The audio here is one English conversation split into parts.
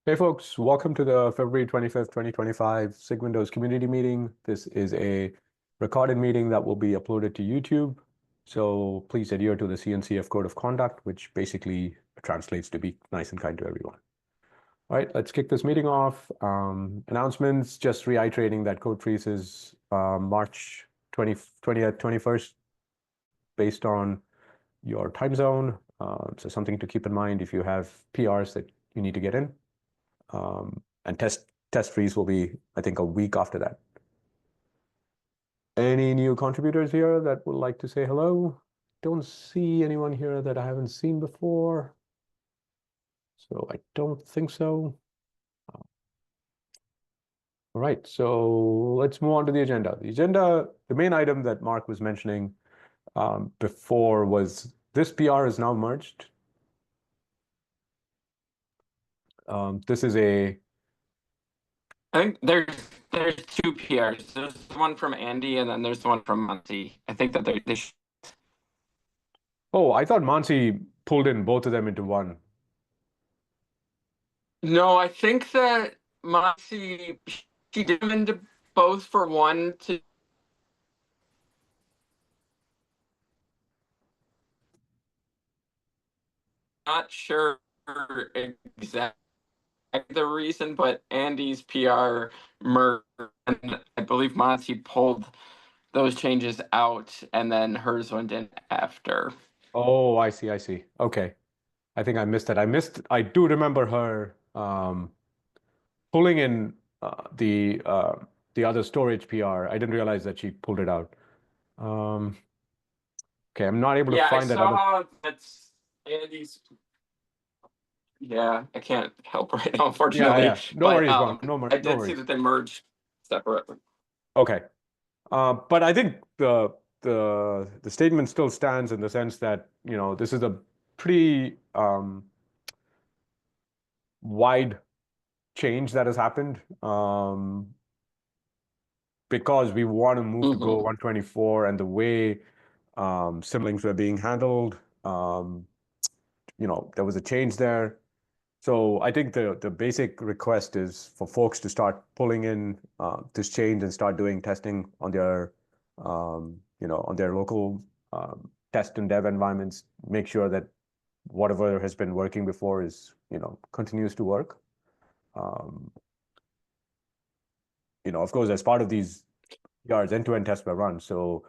Hey folks, welcome to the February 25th, 2025 SIG Windows community meeting. This is a recorded meeting that will be uploaded to YouTube. So please adhere to the CNCF code of conduct, which basically translates to be nice and kind to everyone. All right, let's kick this meeting off. Announcements, just reiterating that code freeze is March 20th, 21st based on your time zone. So something to keep in mind if you have PRs that you need to get in. And test freeze will be, I think, a week after that. Any new contributors here that would like to say hello? Don't see anyone here that I haven't seen before. So I don't think so. All right, so let's move on to the agenda. The main item that Mark was mentioning before was this PR is now merged. This is a I think there's two PRs. There's the one from Andy, and then there's the one from Monty. I think that they Oh, I thought Mansi pulled in both of them into one. No, I think that Monty she did them into both for one to not sure exactly the reason, but Andy's PR merged, and I believe Monty pulled those changes out, and then hers went in after. Oh, I see. Okay. I think I missed that. I do remember her pulling in the other storage PR. I didn't realize that she pulled it out. Okay, I'm not able to Yeah, I find that other. saw that's Andy's. Yeah, I can't help right now, unfortunately. Yeah. No But worries, Mark. I No did see worries. that they merged separately. Okay. But I think the statement still stands in the sense that, this is a pretty wide change that has happened. Because we want to move to Go 124 and the way symlinks were being handled, there was a change there. So I think the basic request is for folks to start pulling in this change and start doing testing on their, on their local test and dev environments. Make sure that whatever has been working before is, continues to work. Of course, as part of these PRs, end-to-end tests were run, so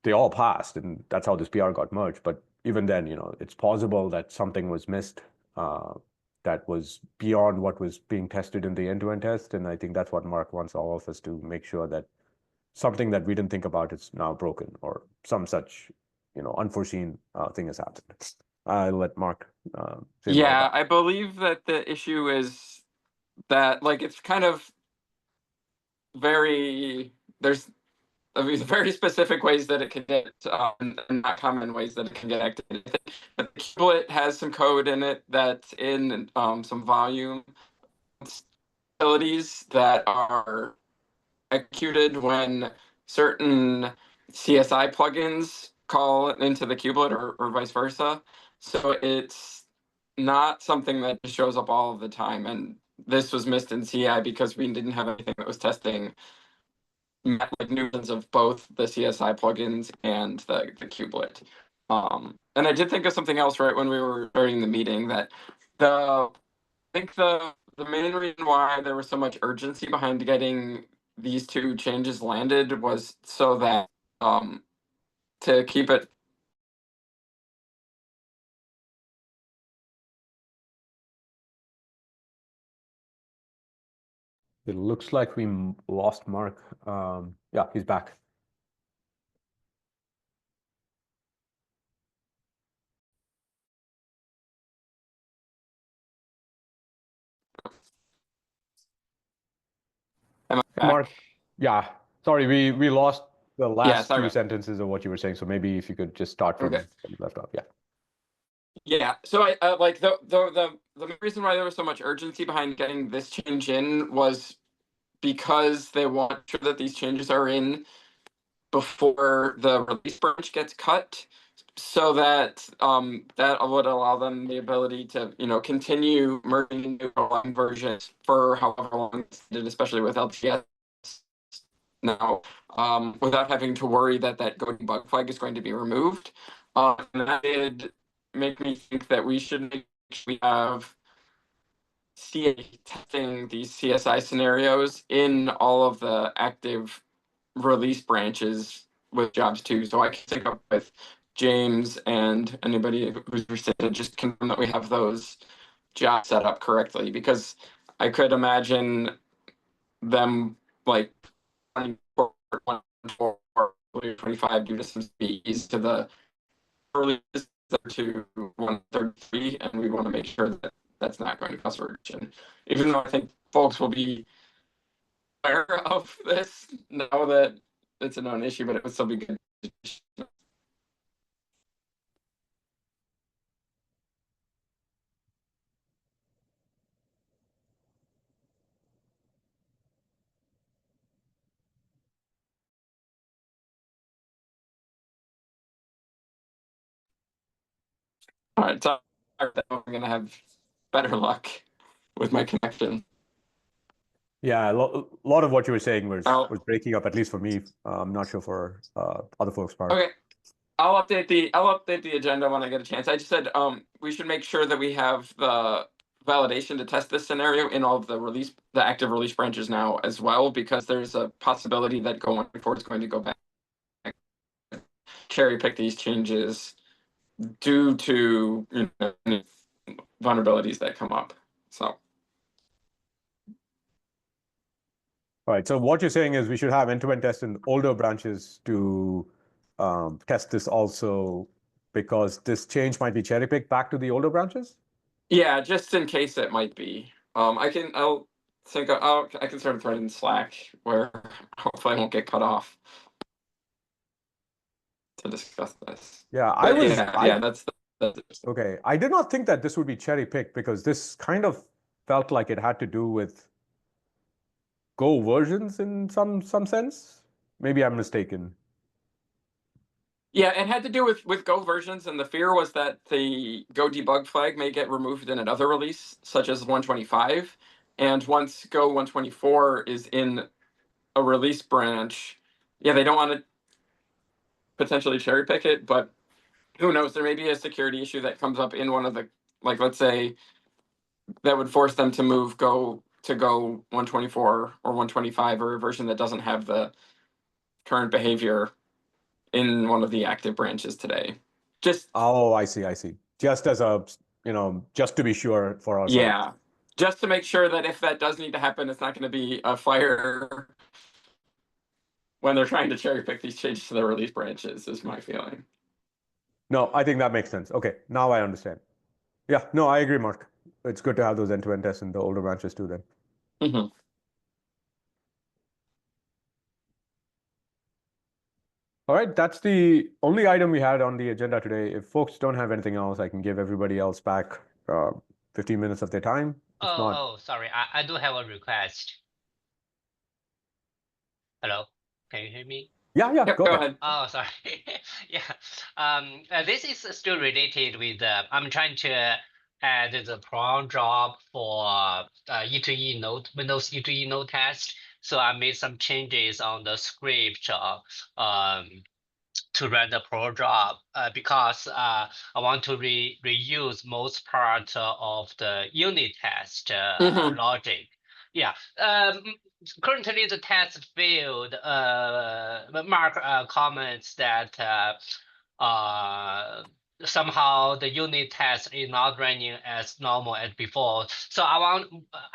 they all passed, and that's how this PR got merged. But even then, it's possible that something was missed that was beyond what was being tested in the end-to-end test. And I think that's what Mark wants all of us to make sure that something that we didn't think about is now broken or some such, unforeseen thing has happened. I'll let Mark say more Yeah, about I believe that the issue is that it's kind of there's very specific ways that it can get and not common ways that it can get activated. But the kubelet has some code in it that's in some volume abilities that are executed when certain CSI plugins call into the kubelet or vice versa. So it's not something that just shows up all of the time. And this was missed in CI because we didn't have anything that was testing new versions of both the CSI plugins and the kubelet. And I did think of something else right when we were starting the meeting that I think the main reason why there was so much urgency behind getting these two changes landed was so that to keep it. it. It looks like we lost Mark. Yeah, he's back. Am I Hey, Mark. back? Yeah, sorry, we lost the Yeah, last sorry few about sentences of what you were saying. So maybe if you could just start from Okay. where you left off. Yeah. Yeah, so I like the main reason why there was so much urgency behind getting this change in was because they want sure that these changes are in before the release branch gets cut. so that that would allow them the ability to continue merging new versions for however long it's needed, especially with LTS now, without having to worry that Go debug flag is going to be removed. And that did make me think that we should make sure we have CA testing these CSI scenarios in all of the active release branches with jobs too. So I can sync up with James and anybody who's interested to just confirm that we have those jobs set up correctly, because I could imagine them like 25 due to some speeds to the early to 133, and we want to make sure that that's not going to cause friction. Even though I think folks will be aware of this now that it's a known issue, but it would still be good. All right, so I'm gonna have better luck with my connection. Yeah, a lot of what you were saying was Oh. was breaking up, at least for me. I'm not sure for other folks' part. Okay, I'll update the agenda when I get a chance. I just said we should make sure that we have the validation to test this scenario in all of the active release branches now as well, because there's a possibility that going forward is going to go back, cherry pick these changes due to vulnerabilities that come up. So. All right. So what you're saying is we should have end-to-end tests in older branches to test this also, because this change might be cherry-picked back to the older branches? Yeah, just in case it might be. I can start a thread in Slack where hopefully I won't get cut off to discuss this. Yeah, That's okay. I did not think that this would be cherry-picked, because this kind of felt like it had to do with Go versions in some sense. Maybe I'm mistaken. Yeah, it had to do with Go versions, and the fear was that the Go debug flag may get removed in another release, such as 125. And once Go 124 is in a release branch, yeah, they don't want to potentially cherry pick it, but who knows? There may be a security issue that comes up in one of the, like, let's say, that would force them to move Go 124 or 125, or a version that doesn't have the current behavior in one of the active branches today. Oh, I see. Just as a, just to be sure for ourselves. Yeah, just to make sure that if that does need to happen, it's not going to be a fire when they're trying to cherry pick these changes to the release branches, is my feeling. No, I think that makes sense. Okay, now I understand. Yeah, no, I agree, Mark. It's good to have those end-to-end tests in the older branches too then. Mm-hmm. All right, that's the only item we had on the agenda today. If folks don't have anything else, I can give everybody else back 15 minutes of their time. If not, sorry, I do have a request. Hello, can you hear me? Yeah, Yep, go ahead. Oh, sorry. Yeah. This is still related with, I'm trying to add the cron job for E2E node, Windows E2E node test. So I made some changes on the script to run the pro job because I want to reuse most part of the unit test logic. Yeah. Currently, the test failed. Mark comments that somehow the unit test is not running as normal as before. So I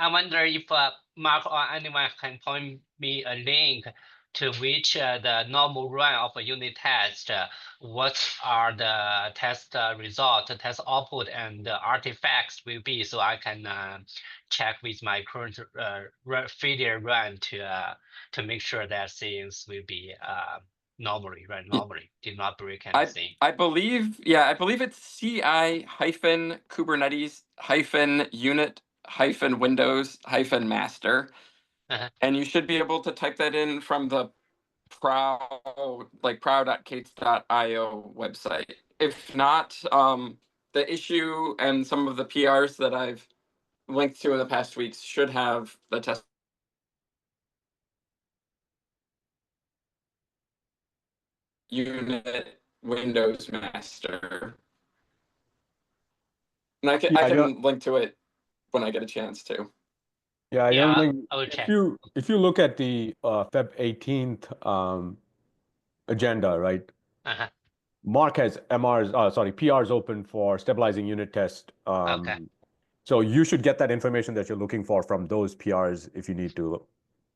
wonder if Mark or anyone can point me a link to which the normal run of a unit test, what are the test result, the test output, and the artifacts will be, so I can check with my current failure run to make sure that things will be normally run normally, did not break anything. I believe it's CI Kubernetes unit Windows master. And you should be able to type that in from the prow.kates.io website. if not, the issue and some of the PRs that I've linked to in the past weeks should have the test unit Windows master. And I can Yeah, I don't- link to it when I get a chance to. Yeah, I Yeah, don't think I will check. if you look at the Feb 18th agenda, right? Uh-huh. Mark has PRs open for stabilizing unit test. Okay. So you should get that information that you're looking for from those PRs if you need to.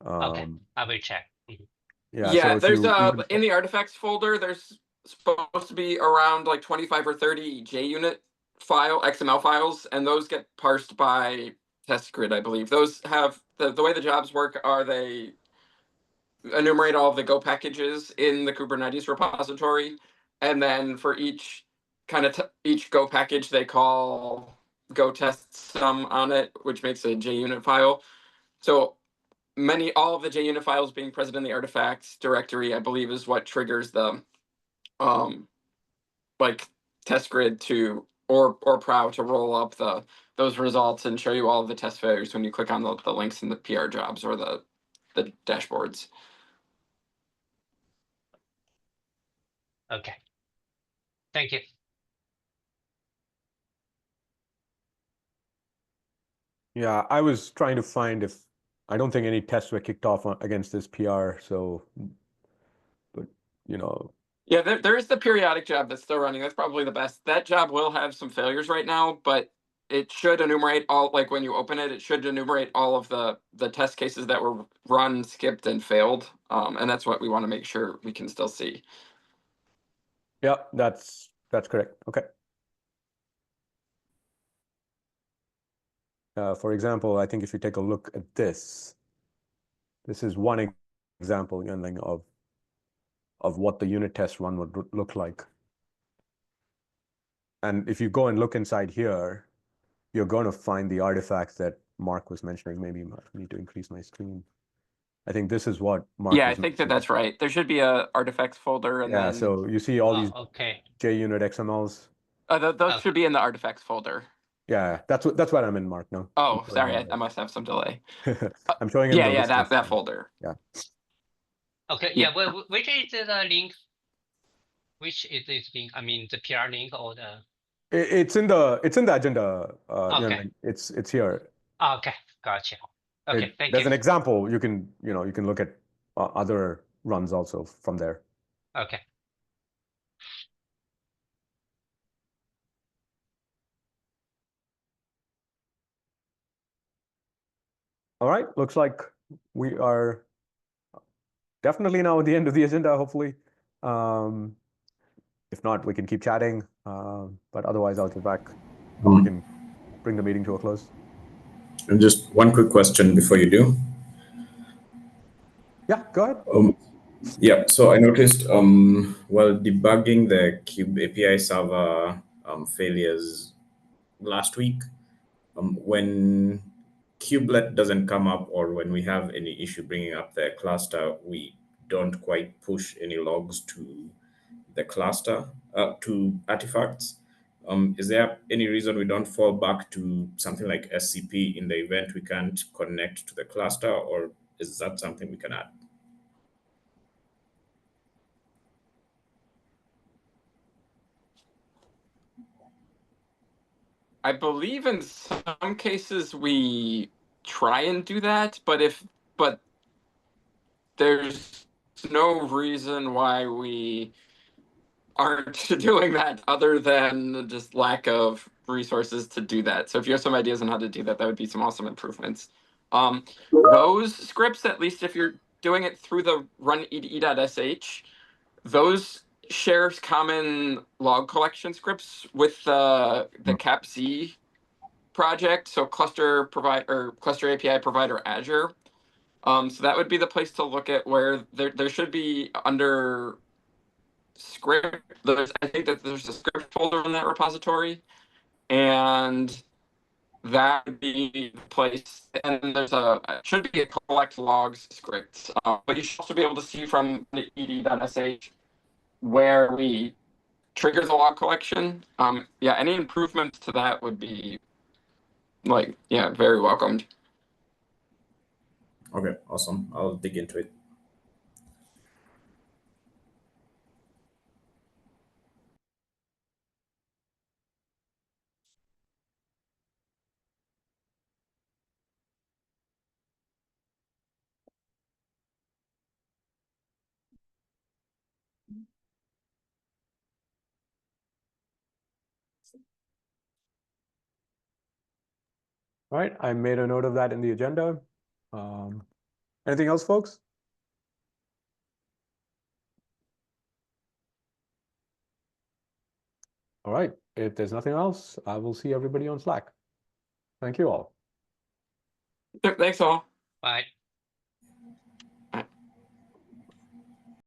Okay, I will check. Mhm. Yeah, Yeah, so if there's you in the artifacts folder, there's supposed to be around like 25 or 30 JUnit XML files, and those get parsed by test grid, I believe. Those have the way the jobs work are they enumerate all of the Go packages in the Kubernetes repository, and then for each kind of each Go package, they call Go test sum on it, which makes a JUnit file. So all of the JUnit files being present in the artifacts directory, I believe, is what triggers the like test grid to or prow to roll up those results and show you all of the test failures when you click on the links in the PR jobs or the dashboards. Okay. Thank you. Yeah, I was trying to find if I don't think any tests were kicked off against this PR. So, but you know, Yeah, there is the periodic job that's still running. That's probably the best. That job will have some failures right now, but it should enumerate all, like when you open it, it should enumerate all of the test cases that were run, skipped, and failed. And that's what we want to make sure we can still see. yeah, that's correct. Okay. For example, I think if you take a look at this is one example again of what the unit test run would look like. And if you go and look inside here, you're going to find the artifacts that Mark was mentioning. Maybe I need to increase my screen. I think this is what Mark Yeah, I was think that mentioning. that's right. There should be a artifacts folder, and Yeah, then so you see all these Okay. JUnit XMLs. those should be in the artifacts folder. Yeah, that's what I'm in, Mark, now. Oh, sorry, I must have some delay. I'm showing him Yeah, the list that of- folder. Yeah. Okay. Yeah. Yeah. Which is the link? Which is this link? I mean, the PR link or the? It's in the agenda. Okay. It's here. Okay. Gotcha. Okay. Thank you. There's an example. You can look at other runs also from there. Okay. All right. Looks like we are definitely now at the end of the agenda, hopefully. If not, we can keep chatting. But otherwise, I'll get back. We can bring the meeting to a close. And just one quick question before you do. Yeah, go ahead. Yeah, so I noticed while debugging the Kube API server failures last week, when kubelet doesn't come up or when we have any issue bringing up the cluster, we don't quite push any logs to the cluster, to artifacts. Is there any reason we don't fall back to something like SCP in the event we can't connect to the cluster, or is that something we can add? I believe in some cases we try and do that, but there's no reason why we aren't doing that other than just lack of resources to do that. So if you have some ideas on how to do that, that would be some awesome improvements. Those scripts, at least if you're doing it through the run ed.sh, those shares common log collection scripts with the capz project, so cluster API provider Azure. So that would be the place to look at where there should be under script. I think that there's a script folder in that repository, and that would be the place. And there's should be a collect logs script, but you should also be able to see from the ed.sh where we trigger the log collection. Yeah, any improvements to that would be like, yeah, very welcomed. Okay, awesome. I'll dig into it. All right, I made a note of that in the agenda. Anything else, folks? All right, if there's nothing else, I will see everybody on Slack. Thank you all. Yep, thanks all. Bye.